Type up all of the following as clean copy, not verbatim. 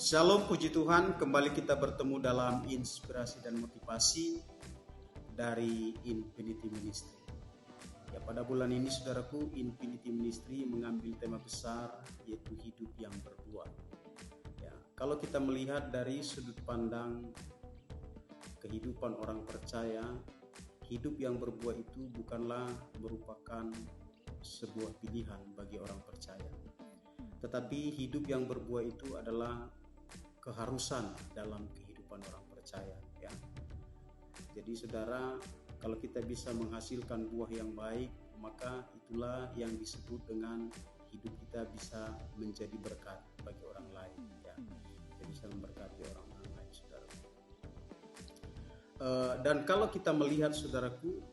Shalom, puji Tuhan, kembali kita bertemu dalam inspirasi dan motivasi dari Infinity Ministry. Ya, pada bulan ini saudaraku, Infinity Ministry mengambil tema besar yaitu hidup yang berbuah. Ya, kalau kita melihat dari sudut pandang kehidupan orang percaya, hidup yang berbuah itu bukanlah merupakan sebuah pilihan bagi orang percaya. Tetapi hidup yang berbuah itu adalah keharusan dalam kehidupan orang percaya, ya. Jadi saudara, kalau kita bisa menghasilkan buah yang baik, maka itulah yang disebut dengan hidup kita bisa menjadi berkat bagi orang lain, ya. Kita bisa memberkati orang lain, saudara. Dan kalau kita melihat saudaraku,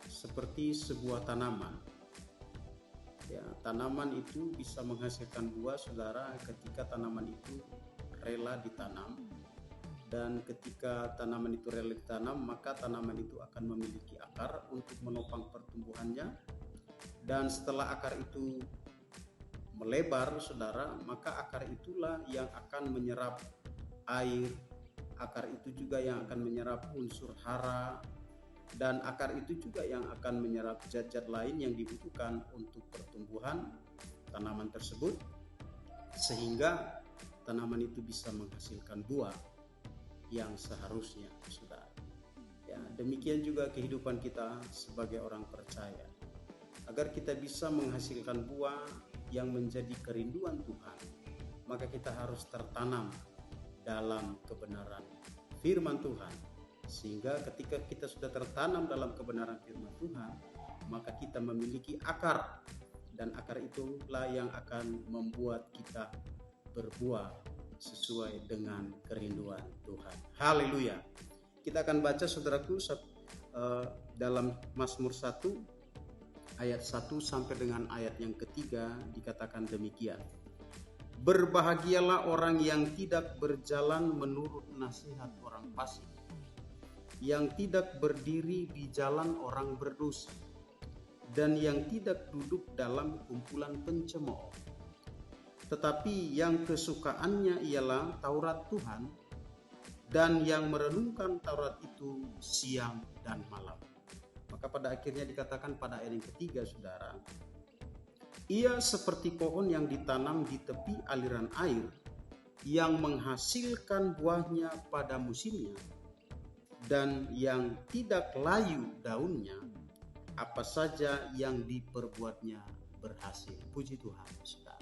seperti sebuah tanaman, ya, tanaman itu bisa menghasilkan buah saudara ketika tanaman itu rela ditanam, dan ketika tanaman itu rela ditanam maka tanaman itu akan memiliki akar untuk menopang pertumbuhannya, dan setelah akar itu melebar saudara, maka akar itulah yang akan menyerap air, akar itu juga yang akan menyerap unsur hara, dan akar itu juga yang akan menyerap zat-zat lain yang dibutuhkan untuk pertumbuhan tanaman tersebut, sehingga tanaman itu bisa menghasilkan buah yang seharusnya, saudara. Ya, demikian juga kehidupan kita sebagai orang percaya. Agar kita bisa menghasilkan buah yang menjadi kerinduan Tuhan, maka kita harus tertanam dalam kebenaran firman Tuhan. Sehingga ketika kita sudah tertanam dalam kebenaran firman Tuhan, maka kita memiliki akar, dan akar itulah yang akan membuat kita berbuah sesuai dengan kerinduan Tuhan. Haleluya. Kita akan baca saudaraku dalam Mazmur 1 ayat 1 sampai dengan ayat yang ketiga, dikatakan demikian. Berbahagialah orang yang tidak berjalan menurut nasihat orang fasik, yang tidak berdiri di jalan orang berdosa, dan yang tidak duduk dalam kumpulan pencemooh. Tetapi yang kesukaannya ialah Taurat Tuhan, dan yang merenungkan Taurat itu siang dan malam. Maka pada akhirnya dikatakan pada ayat yang ketiga, saudara, ia seperti pohon yang ditanam di tepi aliran air, yang menghasilkan buahnya pada musimnya, dan yang tidak layu daunnya, apa saja yang diperbuatnya berhasil. Puji Tuhan, saudara.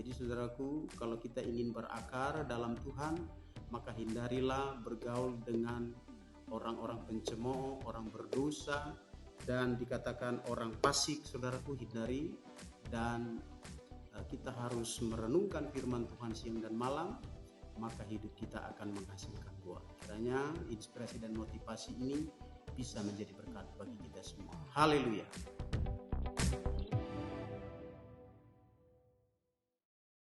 Jadi saudaraku, kalau kita ingin berakar dalam Tuhan, maka hindarilah bergaul dengan orang-orang pencemooh, orang berdosa, dan dikatakan orang fasik, saudaraku, hindari. Dan kita harus merenungkan firman Tuhan siang dan malam, maka hidup kita akan menghasilkan buah. Kiranya inspirasi dan motivasi ini bisa menjadi berkat bagi kita semua. Haleluya.